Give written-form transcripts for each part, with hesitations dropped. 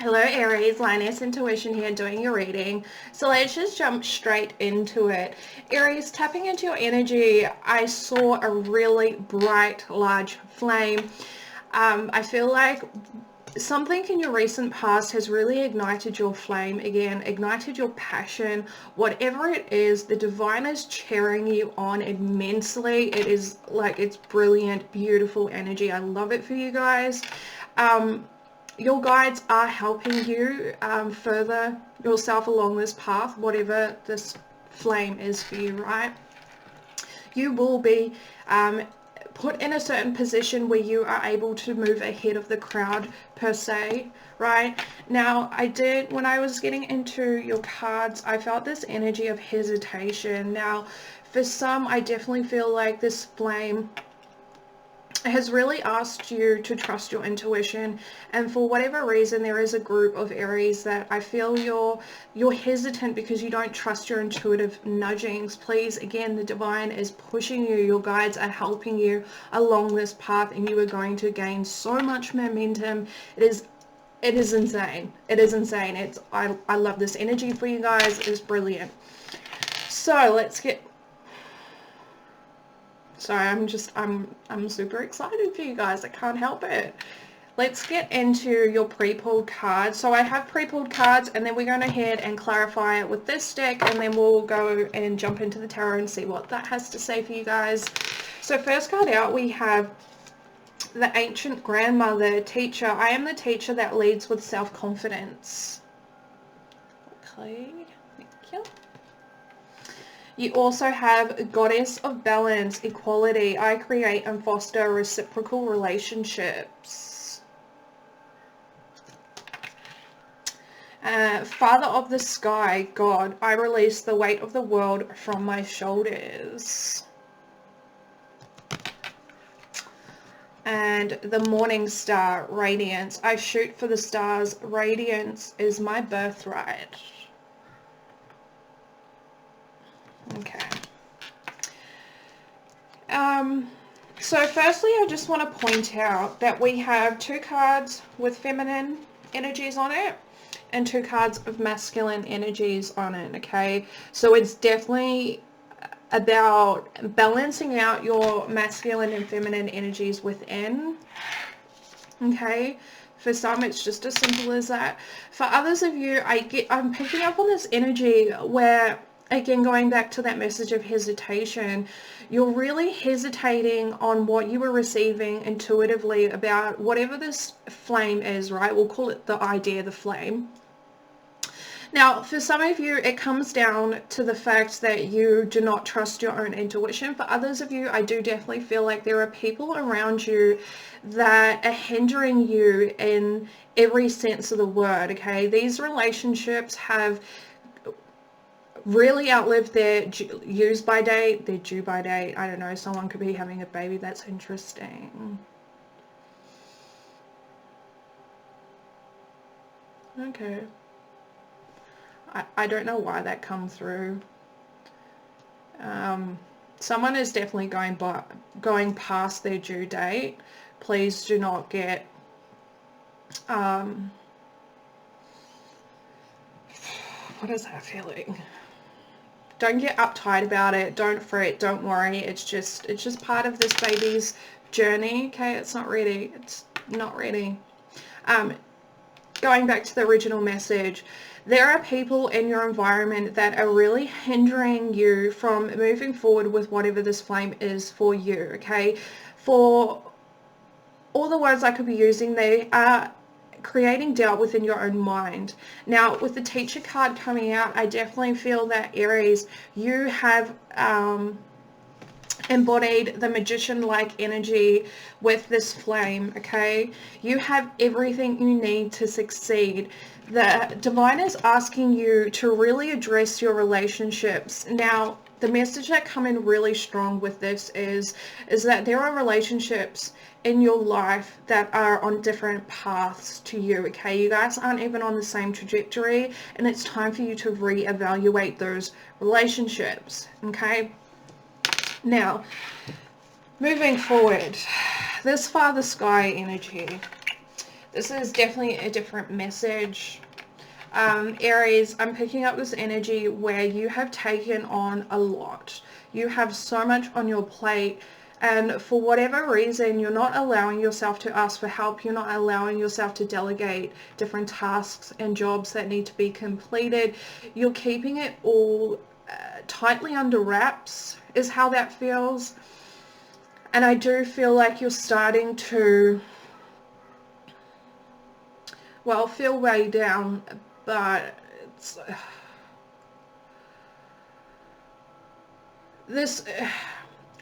Hello Aries, Lioness Intuition here doing your reading. So let's just jump straight into it. Aries, tapping into your energy, I saw a really bright, large flame. I feel like something in your recent past has really ignited your flame again, ignited your passion. Whatever it is, the divine is cheering you on immensely. It is like, it's brilliant, beautiful energy. I love it for you guys. Your guides are helping you further yourself along this path, whatever this flame is for you, right? You will be put in a certain position where you are able to move ahead of the crowd per se, right? Now, when I was getting into your cards, I felt this energy of hesitation. Now, for some, I definitely feel like this flame has really asked you to trust your intuition, and for whatever reason there is a group of Aries that I feel you're hesitant because you don't trust your intuitive nudgings. Please, again, the divine is pushing you, your guides are helping you along this path, and you are going to gain so much momentum. It is insane. It is insane. I love this energy for you guys. It's brilliant. So let's get Sorry, I'm super excited for you guys. I can't help it. Let's get into your pre-pulled cards. So I have pre-pulled cards, and then we're going ahead and clarify it with this deck, and then we'll go and jump into the tarot and see what that has to say for you guys. So first card out, we have the Ancient Grandmother, Teacher. I am the teacher that leads with self-confidence. Okay, thank you. You also have Goddess of Balance, Equality. I create and foster reciprocal relationships. Father of the Sky, God. I release the weight of the world from my shoulders. And the Morning Star, Radiance. I shoot for the stars. Radiance is my birthright. Okay. So firstly, I just want to point out that we have two cards with feminine energies on it and two cards of masculine energies on it, okay? So it's definitely about balancing out your masculine and feminine energies within, okay? For some, it's just as simple as that. For others of you, I'm picking up on this energy where, again, going back to that message of hesitation, you're really hesitating on what you were receiving intuitively about whatever this flame is, right? We'll call it the idea, the flame. Now, for some of you, it comes down to the fact that you do not trust your own intuition. For others of you, I do definitely feel like there are people around you that are hindering you in every sense of the word, okay? These relationships have really outlived their use by date, their due by date. I don't know, someone could be having a baby. That's interesting. Okay. I don't know why that come through. Someone is definitely going past their due date. Please do not get what is that feeling? Don't get uptight about it. Don't fret. Don't worry. It's just part of this baby's journey. Okay, it's not ready. It's not ready. Going back to the original message, there are people in your environment that are really hindering you from moving forward with whatever this flame is for you. Okay, for all the words I could be using, they are creating doubt within your own mind. Now, with the Teacher card coming out, I definitely feel that, Aries, you have embodied the magician-like energy with this flame, okay? You have everything you need to succeed. The divine is asking you to really address your relationships. Now, the message that come in really strong with this is that there are relationships in your life that are on different paths to you, okay? You guys aren't even on the same trajectory, and it's time for you to reevaluate those relationships, okay? Now, moving forward, this Father Sky energy. This is definitely a different message. Aries, I'm picking up this energy where you have taken on a lot. You have so much on your plate, and for whatever reason, you're not allowing yourself to ask for help. You're not allowing yourself to delegate different tasks and jobs that need to be completed. You're keeping it all tightly under wraps, is how that feels. And I do feel like you're starting to, well, feel way down, but it's this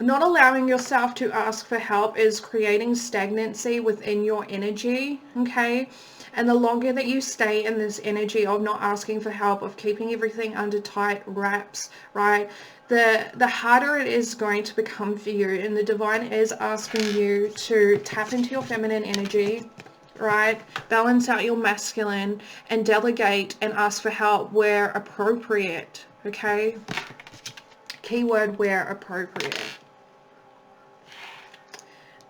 not allowing yourself to ask for help is creating stagnancy within your energy, okay? And the longer that you stay in this energy of not asking for help, of keeping everything under tight wraps, right, the harder it is going to become for you. And the divine is asking you to tap into your feminine energy, right? Balance out your masculine and delegate and ask for help where appropriate, okay? Keyword where appropriate.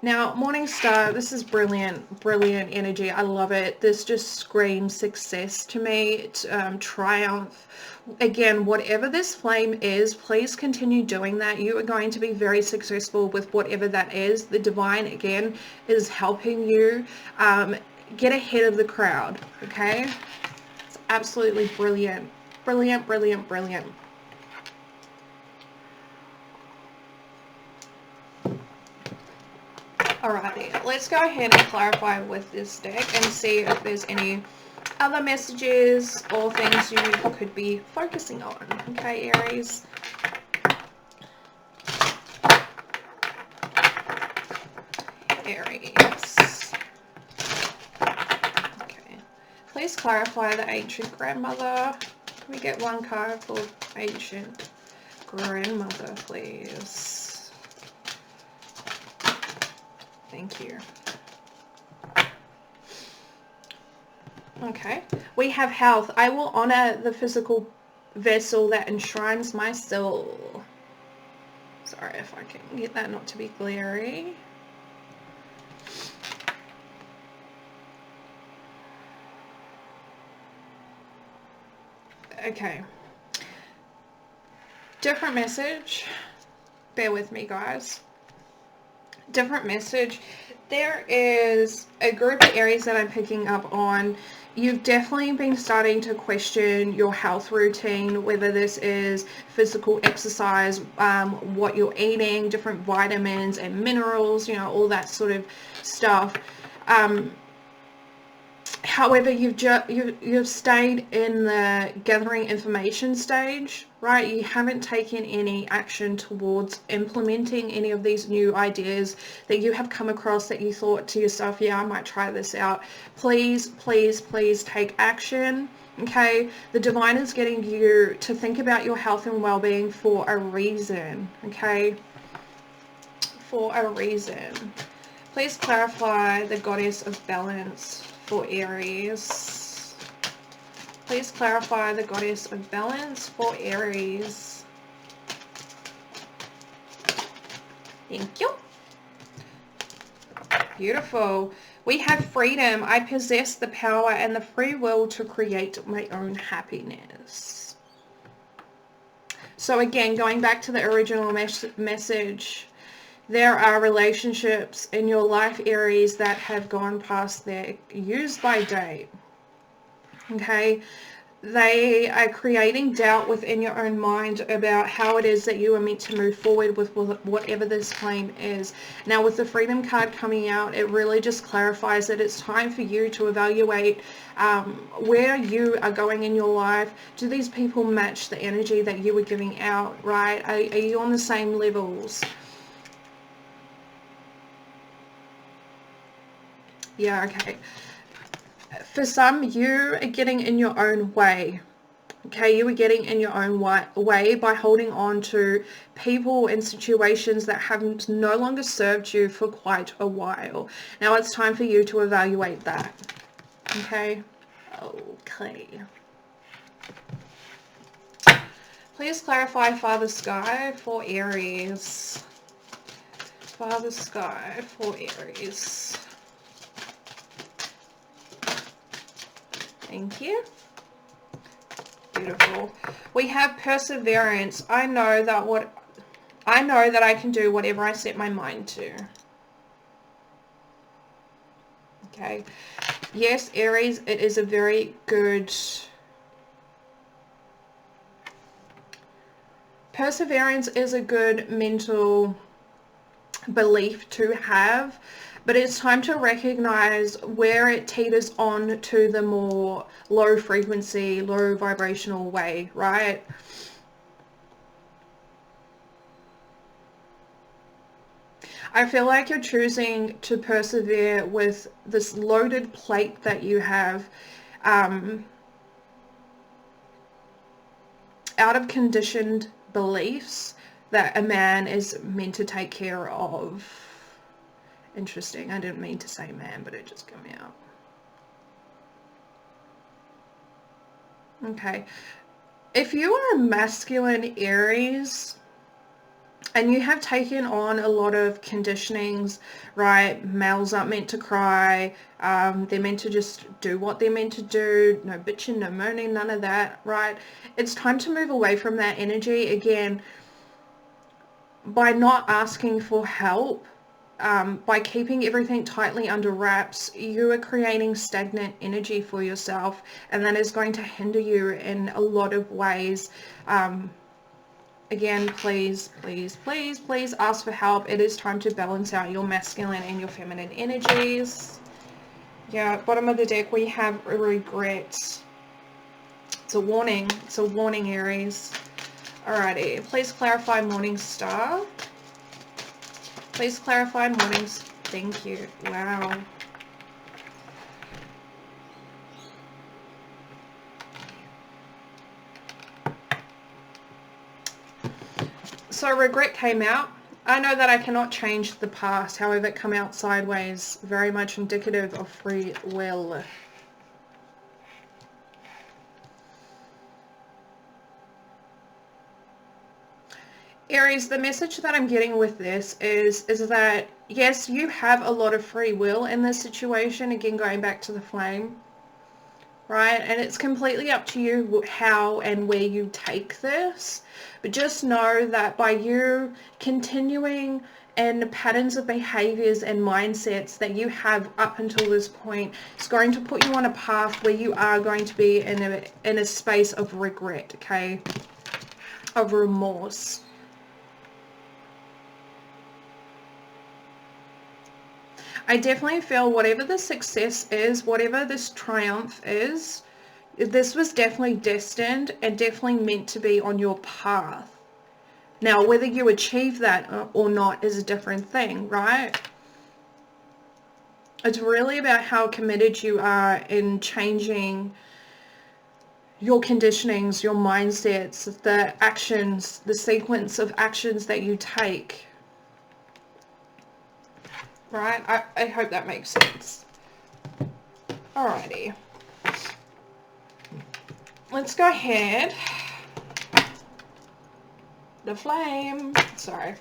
Now, Morning Star, this is brilliant, brilliant energy. I love it. This just screams success to me, triumph. Again, whatever this flame is, please continue doing that. You are going to be very successful with whatever that is. The divine, again, is helping you get ahead of the crowd, okay? It's absolutely brilliant. Brilliant, brilliant, brilliant. Alrighty, let's go ahead and clarify with this deck and see if there's any other messages or things you could be focusing on. Okay, Aries. Aries. Okay. Please clarify the ancient grandmother. Can we get one card for ancient grandmother, please? Thank you. Okay, we have health. I will honor the physical vessel that enshrines my soul. Sorry if I can get that not to be glary. Okay. Different message. Bear with me, guys. Different message. There is a group of Aries that I'm picking up on. You've definitely been starting to question your health routine, whether this is physical exercise, what you're eating, different vitamins and minerals, you know, all that sort of stuff. However, you've stayed in the gathering information stage, right? You haven't taken any action towards implementing any of these new ideas that you have come across that you thought to yourself, yeah, I might try this out. Please, please, please take action. Okay, the divine is getting you to think about your health and well-being for a reason. Okay, for a reason. Please clarify the goddess of balance for Aries. Please clarify the goddess of balance for Aries. Thank you. Beautiful. We have freedom. I possess the power and the free will to create my own happiness. So again, going back to the original message, there are relationships in your life, Aries, that have gone past their use-by date. Okay? They are creating doubt within your own mind about how it is that you are meant to move forward with whatever this flame is. Now, with the Freedom card coming out, it really just clarifies that it's time for you to evaluate where you are going in your life. Do these people match the energy that you were giving out, right? Are you on the same levels? Yeah, okay. For some, you are getting in your own way. Okay, you are getting in your own way by holding on to people and situations that have no longer served you for quite a while. Now it's time for you to evaluate that. Okay? Okay. Please clarify Father Sky for Aries. Father Sky for Aries. Thank you. Beautiful. We have perseverance. I know that I can do whatever I set my mind to. Okay. Yes, Aries, it is a very good... Perseverance is a good mental belief to have, but it's time to recognize where it teeters on to the more low frequency, low vibrational way, right? I feel like you're choosing to persevere with this loaded plate that you have, out of conditioned beliefs that a man is meant to take care of. Interesting. I didn't mean to say man, but it just came out. Okay. If you are a masculine Aries and you have taken on a lot of conditionings, right? Males aren't meant to cry. They're meant to just do what they're meant to do. No bitching, no moaning, none of that, right? It's time to move away from that energy again by not asking for help. By keeping everything tightly under wraps, you are creating stagnant energy for yourself, and that is going to hinder you in a lot of ways. Again, please, please, please, please ask for help. It is time to balance out your masculine and your feminine energies. Yeah, bottom of the deck, we have regret. It's a warning. It's a warning, Aries. Alrighty, please clarify Morning Star. Please clarify mornings. Thank you. Wow. So regret came out. I know that I cannot change the past. However, it come out sideways. Very much indicative of free will. Aries, the message that I'm getting with this is that, yes, you have a lot of free will in this situation. Again, going back to the flame, right? And it's completely up to you how and where you take this. But just know that by you continuing in patterns of behaviors and mindsets that you have up until this point, it's going to put you on a path where you are going to be in a space of regret, okay? Of remorse. I definitely feel whatever the success is, whatever this triumph is, this was definitely destined and definitely meant to be on your path. Now, whether you achieve that or not is a different thing, right? It's really about how committed you are in changing your conditionings, your mindsets, the actions, the sequence of actions that you take. Right? I hope that makes sense. Alrighty. Let's go ahead. The flame. Sorry.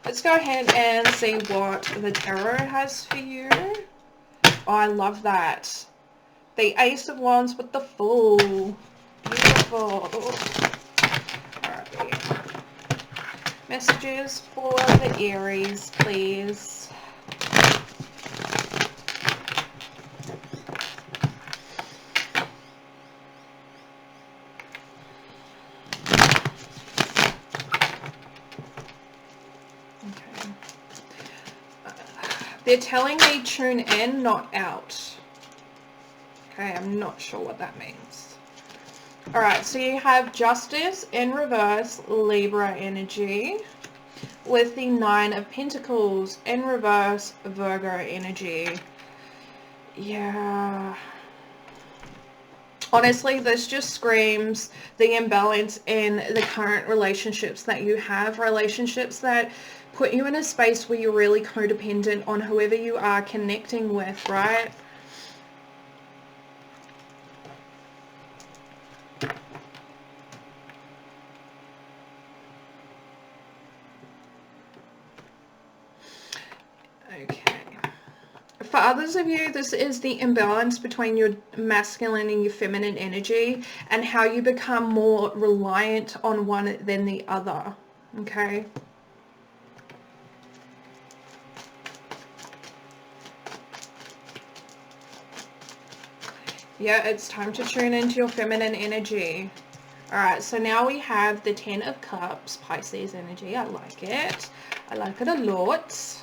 Let's go ahead and see what the tarot has for you. Oh, I love that. The Ace of Wands with the Fool. Beautiful. Alrighty. Messages for the Aries, please. They're telling me tune in, not out. Okay, I'm not sure what that means. Alright, so you have Justice in reverse, Libra energy, with the Nine of Pentacles in reverse, Virgo energy. Yeah. Honestly, this just screams the imbalance in the current relationships that you have, relationships that put you in a space where you're really codependent on whoever you are connecting with, right? Okay. For others of you, this is the imbalance between your masculine and your feminine energy and how you become more reliant on one than the other. Okay? Yeah, it's time to tune into your feminine energy. Alright, so now we have the Ten of Cups, Pisces energy. I like it. I like it a lot.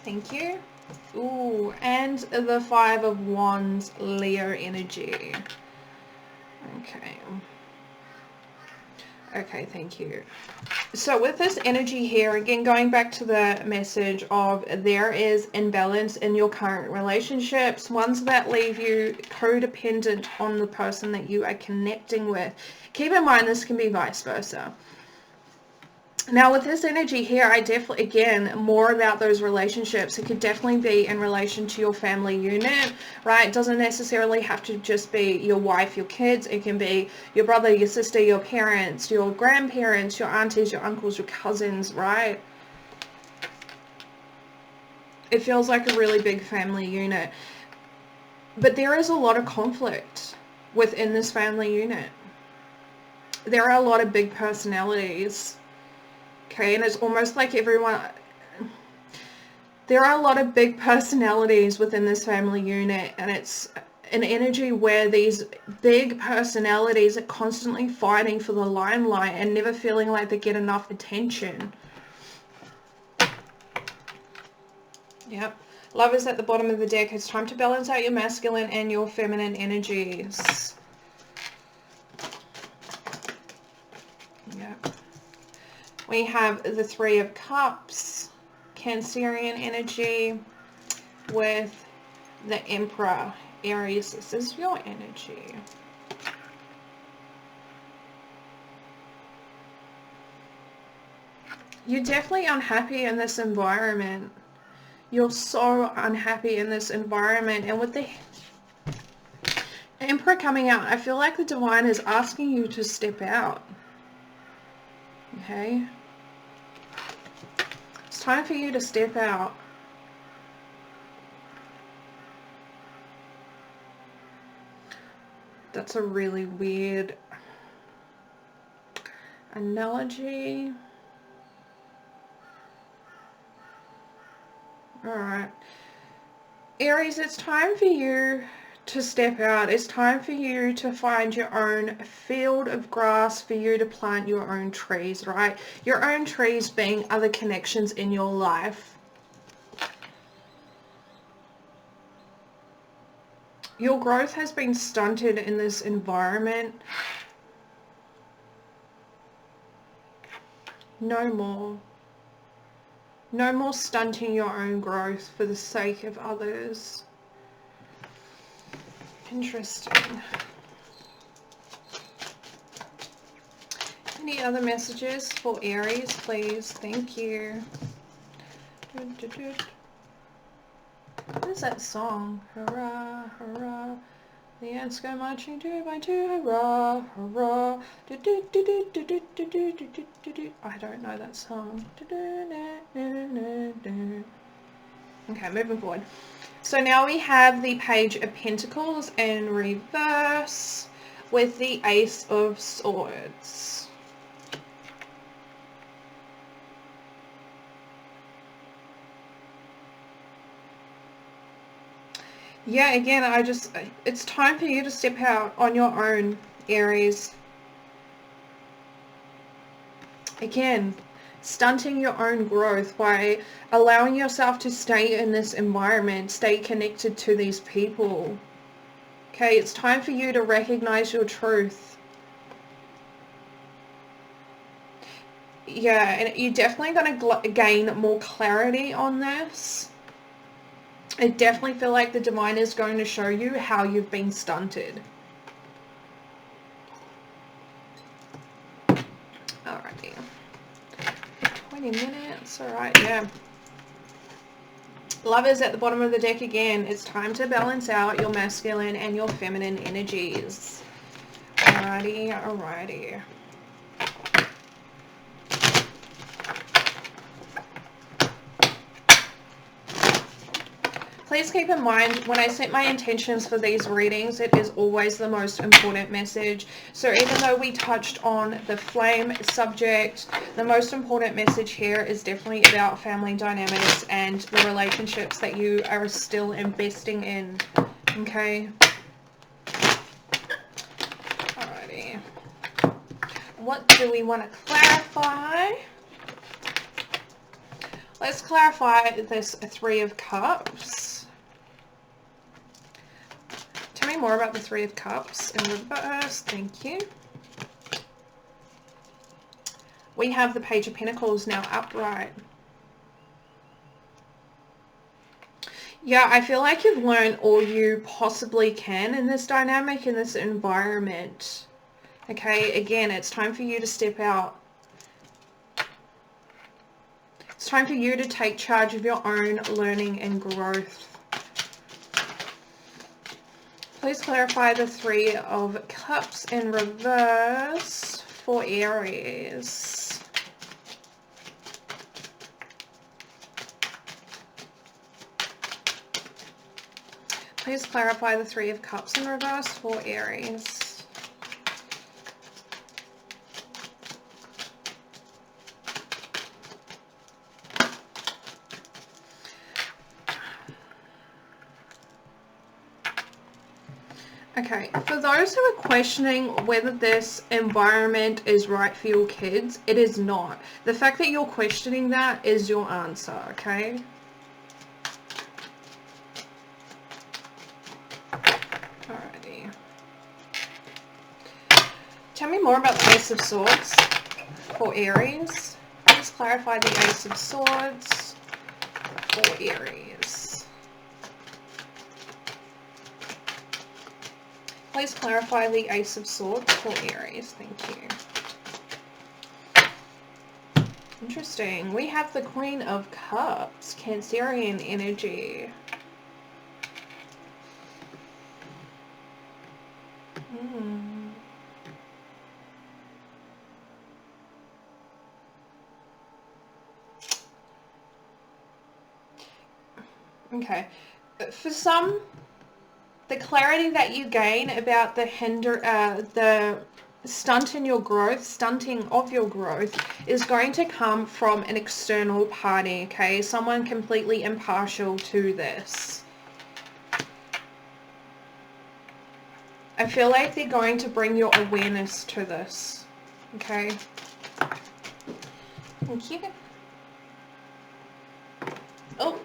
Thank you. Ooh, and the Five of Wands, Leo energy. Okay. Okay, thank you. So with this energy here, again, going back to the message of there is imbalance in your current relationships, ones that leave you codependent on the person that you are connecting with. Keep in mind, this can be vice versa. Now with this energy here, I definitely, again, more about those relationships. It could definitely be in relation to your family unit, right? It doesn't necessarily have to just be your wife, your kids. It can be your brother, your sister, your parents, your grandparents, your aunties, your uncles, your cousins, right? It feels like a really big family unit. But there is a lot of conflict within this family unit. There are a lot of big personalities. Okay, and it's almost like everyone, there are a lot of big personalities within this family unit, and it's an energy where these big personalities are constantly fighting for the limelight and never feeling like they get enough attention. Yep. Love is at the bottom of the deck. It's time to balance out your masculine and your feminine energies. Yep. We have the Three of Cups, Cancerian energy, with the Emperor, Aries. This is your energy. You're definitely unhappy in this environment. You're so unhappy in this environment. And with the Emperor coming out, I feel like the Divine is asking you to step out. Okay? It's time for you to step out. That's a really weird analogy. Alright. Aries, it's time for you to step out. It's time for you to find your own field of grass, for you to plant your own trees, right? Your own trees being other connections in your life. Your growth has been stunted in this environment. No more. No more stunting your own growth for the sake of others. Interesting. Any other messages for Aries, please? Thank you. What is that song? Hurrah, hurrah. The ants go marching two by two. Hurrah, hurrah. I don't know that song. Okay, moving forward. So now we have the Page of Pentacles in reverse with the Ace of Swords. Yeah, again, it's time for you to step out on your own, Aries. Again, stunting your own growth by allowing yourself to stay in this environment, stay connected to these people. Okay, it's time for you to recognize your truth. Yeah, and you're definitely going to gain more clarity on this. I definitely feel like the Divine is going to show you how you've been stunted. Alrighty. 20 minutes, alright, yeah. Love is at the bottom of the deck again. It's time to balance out your masculine and your feminine energies. Alrighty, alrighty. Please keep in mind, when I set my intentions for these readings, it is always the most important message. So even though we touched on the flame subject, the most important message here is definitely about family dynamics and the relationships that you are still investing in. Okay? Alrighty. What do we want to clarify? Let's clarify this Three of Cups. Tell me more about the Three of Cups in reverse. Thank you. We have the Page of Pentacles now upright. Yeah, I feel like you've learned all you possibly can in this dynamic, in this environment. Okay, again, it's time for you to step out. It's time for you to take charge of your own learning and growth. Please clarify the Three of Cups in reverse for Aries. Please clarify the Three of Cups in reverse for Aries. Okay, for those who are questioning whether this environment is right for your kids, it is not. The fact that you're questioning that is your answer, okay? Alrighty. Tell me more about the Ace of Swords for Aries. Please clarify the Ace of Swords for Aries. Please clarify the Ace of Swords for Aries. Thank you. Interesting. We have the Queen of Cups, Cancerian energy. Okay. For some, the clarity that you gain about the stunt in your growth, stunting of your growth, is going to come from an external party, okay? Someone completely impartial to this. I feel like they're going to bring your awareness to this, okay? Thank you. Oh.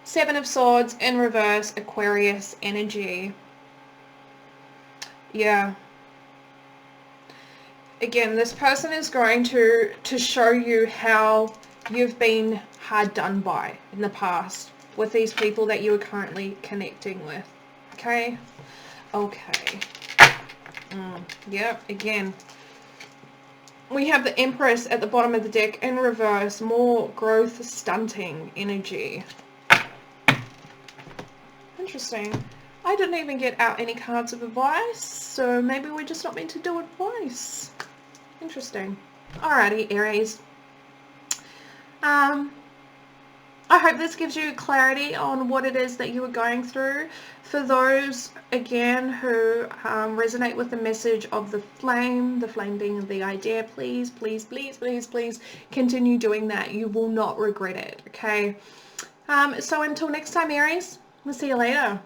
Seven of Swords in reverse, Aquarius energy. Yeah. Again, this person is going to show you how you've been hard done by in the past with these people that you are currently connecting with. Okay? Okay. Yep, again. We have the Empress at the bottom of the deck in reverse, more growth stunting energy. Interesting. I didn't even get out any cards of advice, so maybe we're just not meant to do advice. Interesting. Alrighty, Aries. I hope this gives you clarity on what it is that you are going through. For those, again, who resonate with the message of the flame being the idea, please, please, please, please, please continue doing that. You will not regret it, okay? So until next time, Aries, we'll see you later.